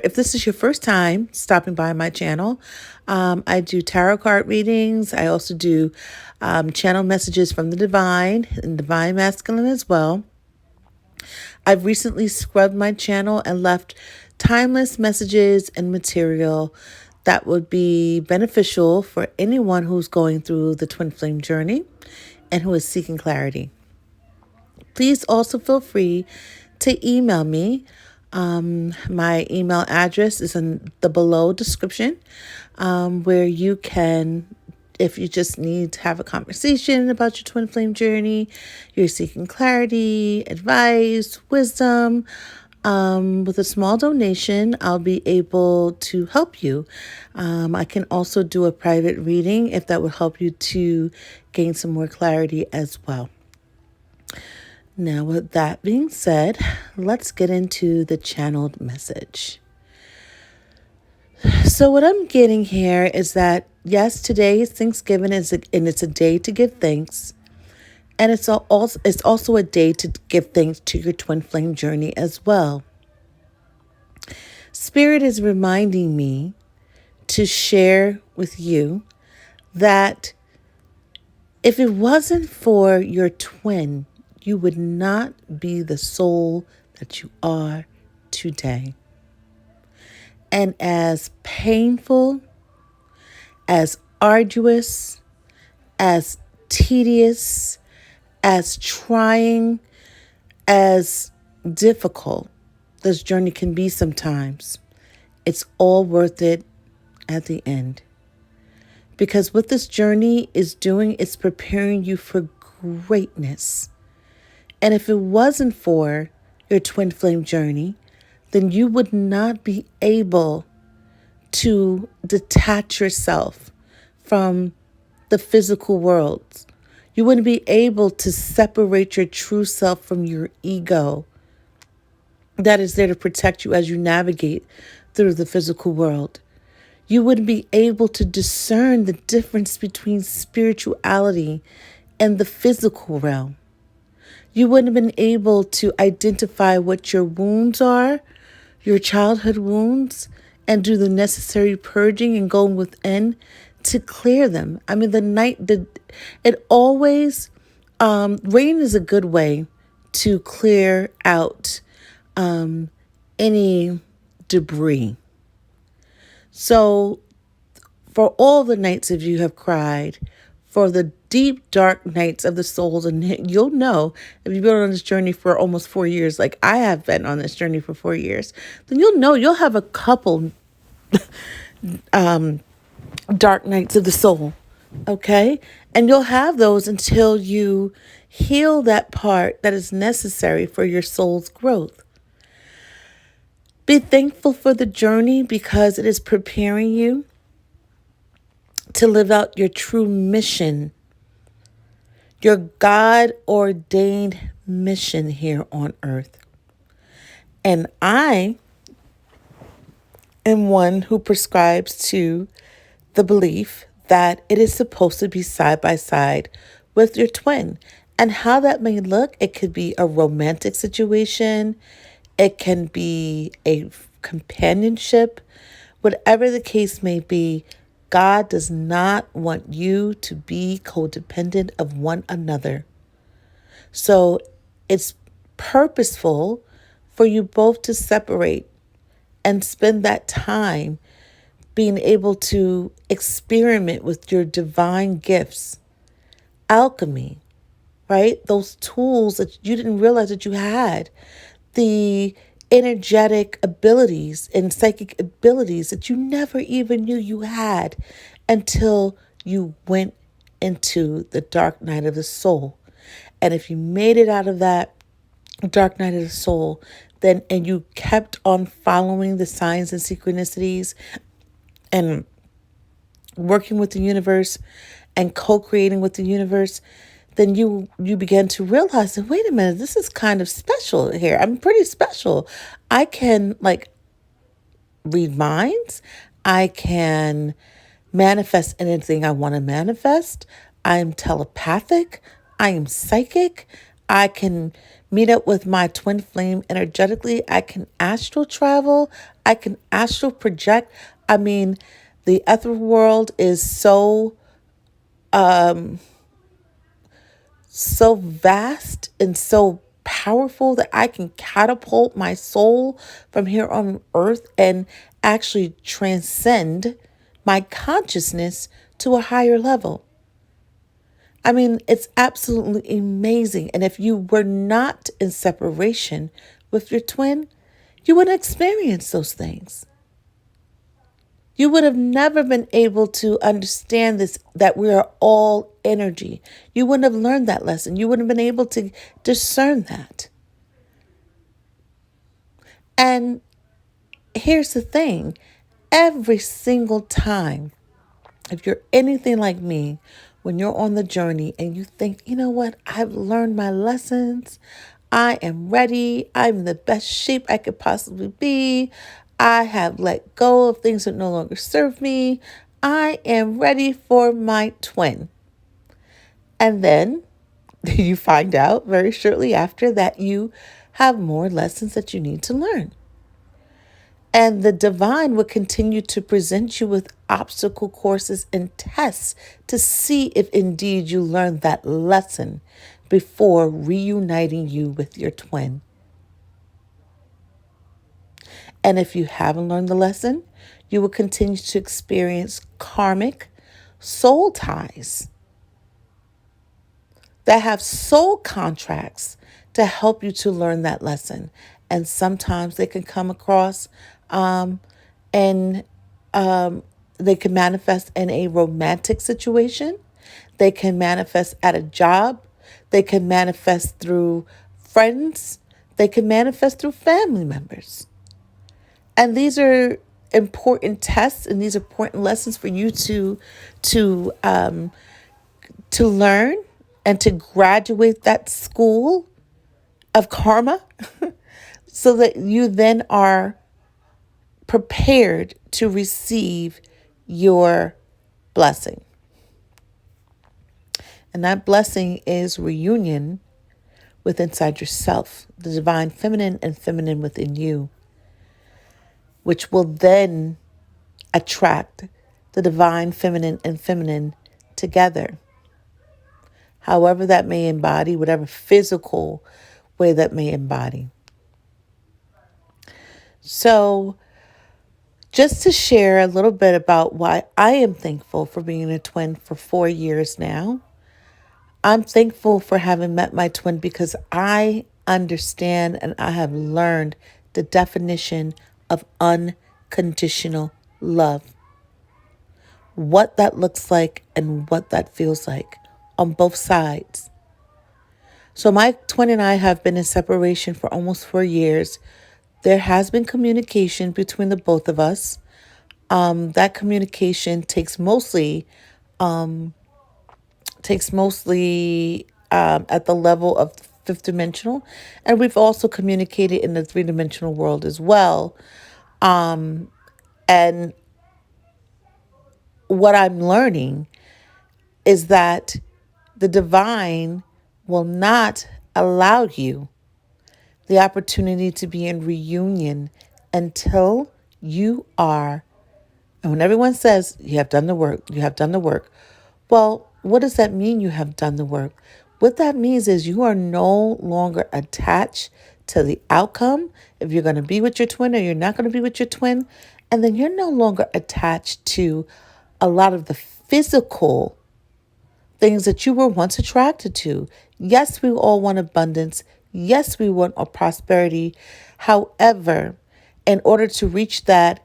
if this is your first time stopping by my channel, I do tarot card readings. I also do channel messages from the divine and divine masculine as well. I've recently scrubbed my channel and left timeless messages and material that would be beneficial for anyone who's going through the twin flame journey and who is seeking clarity. Please also feel free to email me. My email address is in the below description, where you can, if you just need to have a conversation about your twin flame journey, you're seeking clarity, advice, wisdom, with a small donation, I'll be able to help you. I can also do a private reading if that would help you to gain some more clarity as well. Now, with that being said, let's get into the channeled message. So what I'm getting here is that, yes, today is Thanksgiving, and it's a day to give thanks. And it's also a day to give thanks to your twin flame journey as well. Spirit is reminding me to share with you that if it wasn't for your twin, you would not be the soul that you are today. And as painful, as arduous, as tedious, as trying, as difficult this journey can be sometimes, it's all worth it at the end. Because what this journey is doing is preparing you for greatness. And if it wasn't for your twin flame journey, then you would not be able to detach yourself from the physical world. You wouldn't be able to separate your true self from your ego that is there to protect you as you navigate through the physical world. You wouldn't be able to discern the difference between spirituality and the physical realm. You wouldn't have been able to identify what your wounds are, your childhood wounds, and do the necessary purging and going within to clear them. I mean, it always, rain is a good way to clear out any debris. So for all the nights of you have cried, for the deep, dark nights of the souls, and you'll know if you've been on this journey for almost 4 years, like I have been on this journey for 4 years, then you'll know you'll have a couple dark nights of the soul, okay? And you'll have those until you heal that part that is necessary for your soul's growth. Be thankful for the journey because it is preparing you to live out your true mission, your God-ordained mission here on earth. And I am one who prescribes to the belief that it is supposed to be side by side with your twin. And how that may look, it could be a romantic situation, it can be a companionship, whatever the case may be. God does not want you to be codependent of one another. So it's purposeful for you both to separate and spend that time being able to experiment with your divine gifts, alchemy, right? Those tools that you didn't realize that you had, the energetic abilities and psychic abilities that you never even knew you had until you went into the dark night of the soul. And if you made it out of that dark night of the soul, then and you kept on following the signs and synchronicities and working with the universe and co-creating with the universe, then you begin to realize that, wait a minute, this is kind of special here. I'm pretty special. I can read minds. I can manifest anything I want to manifest. I am telepathic. I am psychic. I can meet up with my twin flame energetically. I can astral travel. I can astral project. I mean, the ether world is so vast and so powerful that I can catapult my soul from here on earth and actually transcend my consciousness to a higher level. I mean, it's absolutely amazing. And if you were not in separation with your twin, you wouldn't experience those things. You would have never been able to understand this, that we are all energy. You wouldn't have learned that lesson. You wouldn't have been able to discern that. And here's the thing, every single time, if you're anything like me, when you're on the journey and you think, you know what, I've learned my lessons, I am ready, I'm in the best shape I could possibly be, I have let go of things that no longer serve me, I am ready for my twin. And then you find out very shortly after that you have more lessons that you need to learn. And the divine will continue to present you with obstacle courses and tests to see if indeed you learned that lesson before reuniting you with your twin. And if you haven't learned the lesson, you will continue to experience karmic soul ties that have soul contracts to help you to learn that lesson. And sometimes they can come across and they can manifest in a romantic situation. They can manifest at a job. They can manifest through friends. They can manifest through family members. And these are important tests and these are important lessons for you to to learn and to graduate that school of karma so that you then are prepared to receive your blessing. And that blessing is reunion with inside yourself, the divine feminine and feminine within you, which will then attract the divine feminine and feminine together. However that may embody, whatever physical way that may embody. So, just to share a little bit about why I am thankful for being a twin for 4 years now. I'm thankful for having met my twin because I understand and I have learned the definition of unconditional love, what that looks like and what that feels like on both sides. So my twin and I have been in separation for almost 4 years. There has been communication between the both of us. That communication takes mostly at the level of fifth dimensional, and we've also communicated in the three-dimensional world as well. And what I'm learning is that the divine will not allow you the opportunity to be in reunion until you are. And when everyone says you have done the work, you have done the work. Well, what does that mean, you have done the work? What that means is you are no longer attached to the outcome, if you're going to be with your twin or you're not going to be with your twin. And then you're no longer attached to a lot of the physical things that you were once attracted to. Yes, we all want abundance. Yes, we want a prosperity. However, in order to reach that,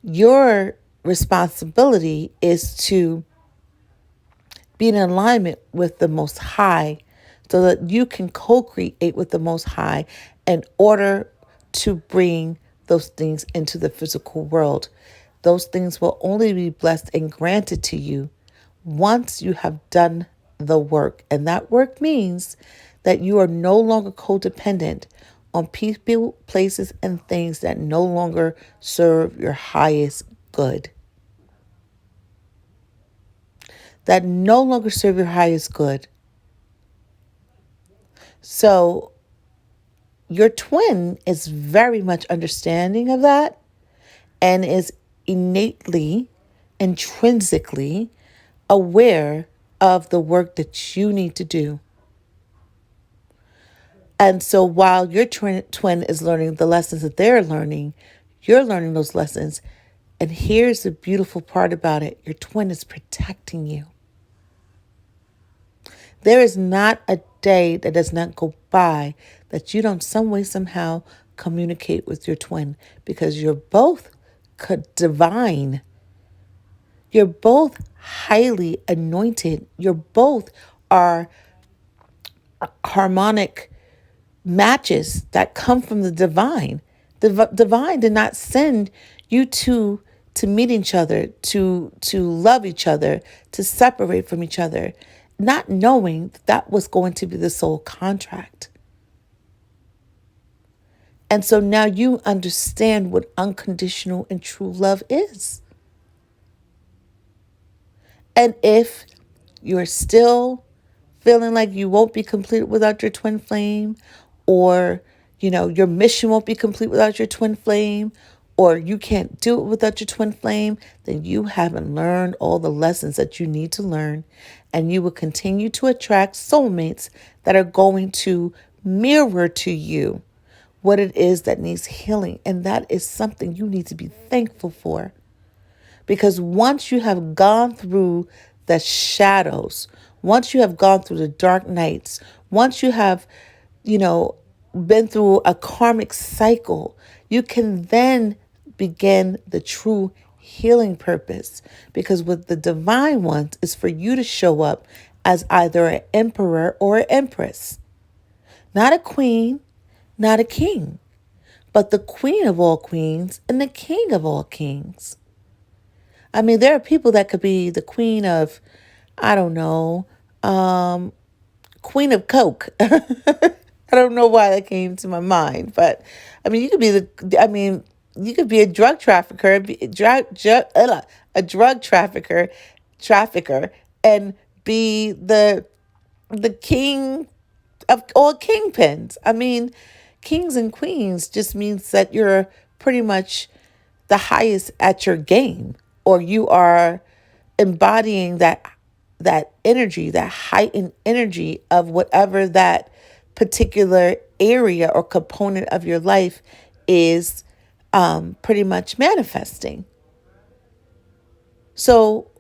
your responsibility is to be in alignment with the Most High so that you can co-create with the Most High in order to bring those things into the physical world. Those things will only be blessed and granted to you once you have done the work. And that work means that you are no longer codependent on people, places, and things that no longer serve your highest good. That no longer serve your highest good. So your twin is very much understanding of that and is innately, intrinsically aware of the work that you need to do. And so while your twin is learning the lessons that they're learning, you're learning those lessons. And here's the beautiful part about it: your twin is protecting you. There is not a day that does not go by that you don't some way, somehow communicate with your twin, because you're both divine. You're both highly anointed. You're both are harmonic matches that come from the divine. The divine did not send you to meet each other, to love each other, to separate from each other, not knowing that was going to be the soul contract. And so now you understand what unconditional and true love is. And if you're still feeling like you won't be complete without your twin flame, or, your mission won't be complete without your twin flame, or you can't do it without your twin flame, then you haven't learned all the lessons that you need to learn. And you will continue to attract soulmates that are going to mirror to you what it is that needs healing. And that is something you need to be thankful for. Because once you have gone through the shadows, once you have gone through the dark nights, once you have, been through a karmic cycle, you can then begin the true healing purpose. Because what the divine wants is for you to show up as either an emperor or an empress. Not a queen, not a king, but the queen of all queens and the king of all kings. I mean, there are people that could be the queen of, I don't know, queen of Coke. I don't know why that came to my mind, but I mean, you could be a drug trafficker, a drug trafficker, and be the king of all kingpins. I mean, kings and queens just means that you're pretty much the highest at your game, or you are embodying that energy, that heightened energy of whatever that particular area or component of your life is pretty much manifesting. So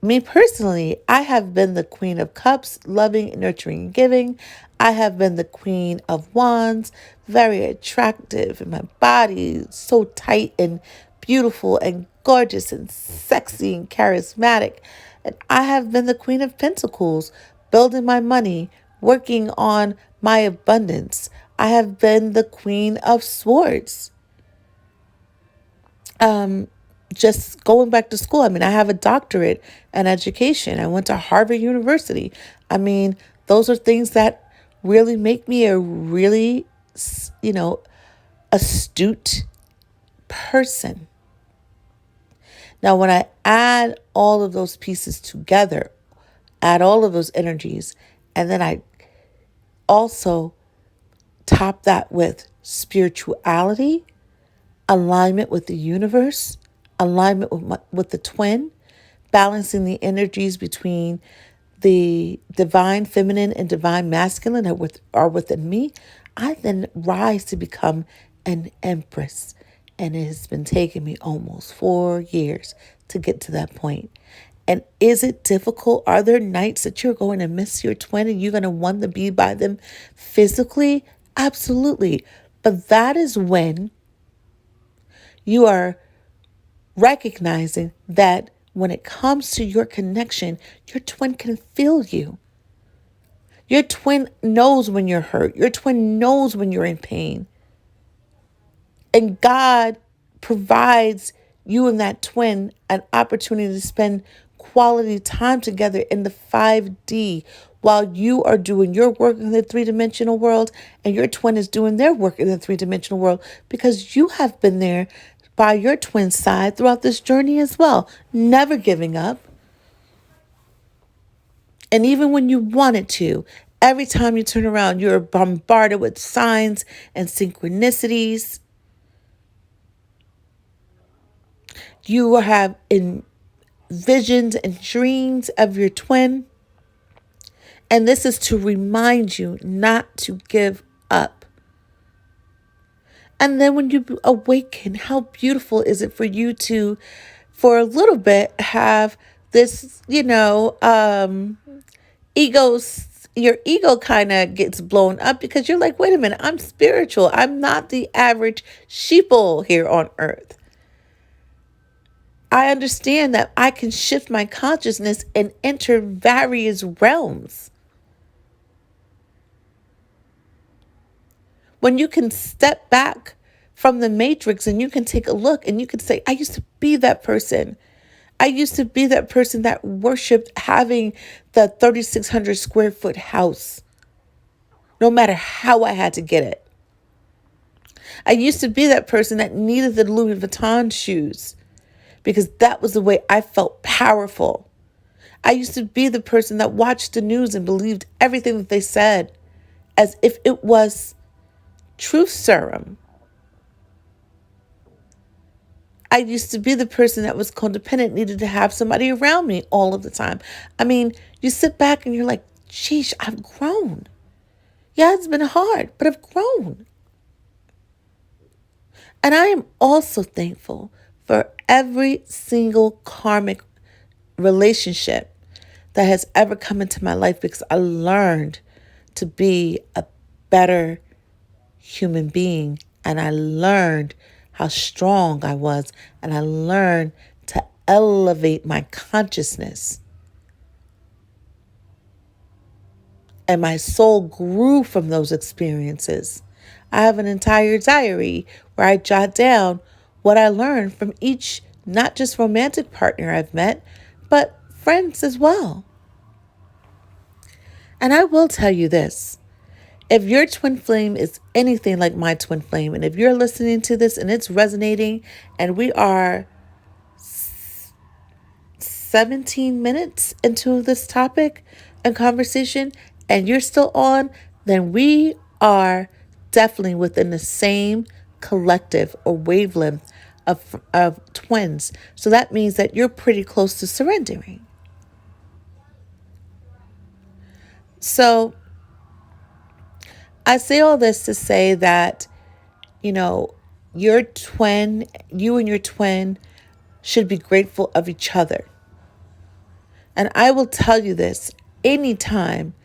me personally, I have been the queen of cups, loving, nurturing, and giving. I have been the queen of wands, very attractive, and my body so tight and beautiful and gorgeous and sexy and charismatic. And I have been the queen of pentacles, building my money, working on my abundance. I have been the queen of swords. Just going back to school. I mean, I have a doctorate in education. I went to Harvard University. I mean, those are things that really make me a really, astute person. Now, when I add all of those pieces together, add all of those energies, and then I also top that with spirituality, alignment with the universe, alignment with the twin, balancing the energies between the divine feminine and divine masculine that are within me, I then rise to become an empress. And it has been taking me almost 4 years to get to that point. And is it difficult? Are there nights that you're going to miss your twin and you're going to want to be by them physically? Absolutely. But that is when you are recognizing that when it comes to your connection, your twin can feel you. Your twin knows when you're hurt. Your twin knows when you're in pain. And God provides you and that twin an opportunity to spend quality time together in the 5D while you are doing your work in the three-dimensional world and your twin is doing their work in the three-dimensional world, because you have been there by your twin's side throughout this journey as well, never giving up. And even when you wanted to, Every time you turn around, you're bombarded with signs and synchronicities. You have in visions and dreams of your twin. And this is to remind you not to give up. And then when you awaken, how beautiful is it for you to, for a little bit, have this, your ego kind of gets blown up because you're like, wait a minute, I'm spiritual. I'm not the average sheeple here on earth. I understand that I can shift my consciousness and enter various realms. When you can step back from the matrix and you can take a look and you can say, I used to be that person. I used to be that person that worshiped having the 3,600 square foot house, no matter how I had to get it. I used to be that person that needed the Louis Vuitton shoes because that was the way I felt powerful. I used to be the person that watched the news and believed everything that they said as if it was truth serum. I used to be the person that was codependent, needed to have somebody around me all of the time. I mean, you sit back and you're like, sheesh, I've grown. Yeah, it's been hard, but I've grown. And I am also thankful for every single karmic relationship that has ever come into my life because I learned to be a better human being, and I learned how strong I was, and I learned to elevate my consciousness. And my soul grew from those experiences. I have an entire diary where I jot down what I learned from each, not just romantic partner I've met, but friends as well. And I will tell you this. If your twin flame is anything like my twin flame, and if you're listening to this and it's resonating, and we are 17 minutes into this topic and conversation, and you're still on, then we are definitely within the same collective or wavelength of twins. So that means that you're pretty close to surrendering. So I say all this to say that, your twin, you and your twin should be grateful of each other. And I will tell you this, anytime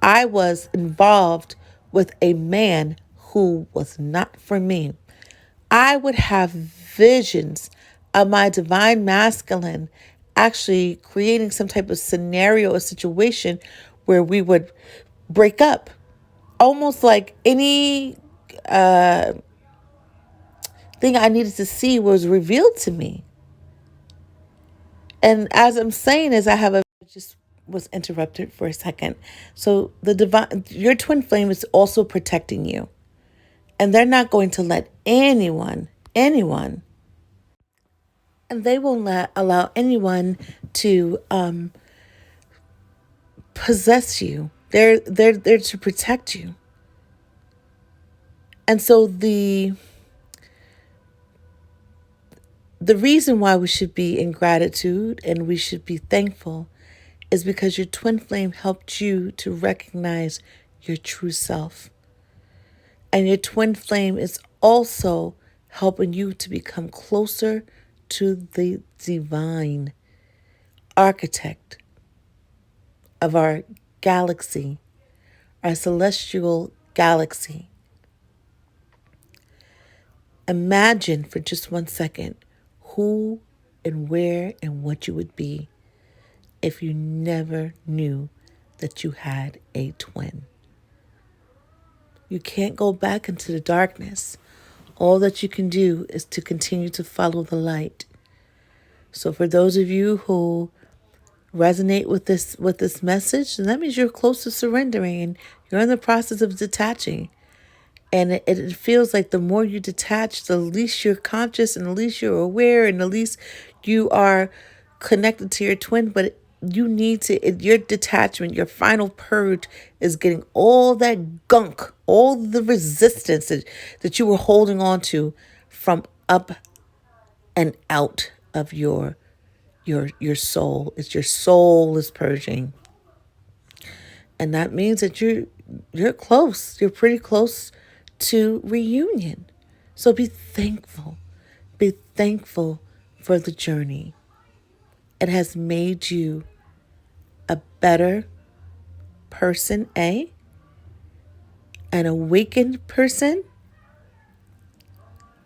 I was involved with a man who was not for me, I would have visions of my divine masculine actually creating some type of scenario or situation where we would break up. Almost like any thing I needed to see was revealed to me. And as I'm saying is just was interrupted for a second. So your twin flame is also protecting you. And they're not going to let anyone, and they won't allow anyone to possess you. They're there to protect you. And so the reason why we should be in gratitude and we should be thankful is because your twin flame helped you to recognize your true self. And your twin flame is also helping you to become closer to the divine architect of our galaxy, our celestial galaxy. Imagine for just 1 second who and where and what you would be if you never knew that you had a twin. You can't go back into the darkness. All that you can do is to continue to follow the light. So for those of you who resonate with this message, then that means you're close to surrendering and you're in the process of detaching. And it feels like the more you detach, the least you're conscious and the least you're aware and the least you are connected to your twin. But you need to, your detachment, your final purge is getting all that gunk, all the resistance that you were holding on to from up and out of your soul. It's your soul is purging. And that means that you're close. You're pretty close to reunion. So be thankful. Be thankful for the journey. It has made you a better person, an awakened person,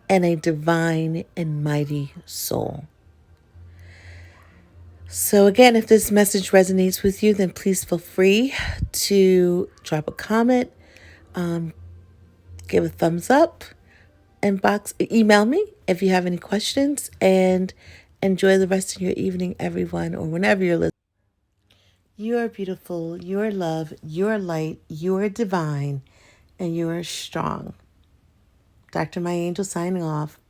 and a divine and mighty soul. So again, if this message resonates with you, then please feel free to drop a comment, give a thumbs up, email me if you have any questions, and enjoy the rest of your evening, everyone, or whenever you're listening. You are beautiful, you are love, you are light, you are divine, and you are strong. Dr. My Angel signing off.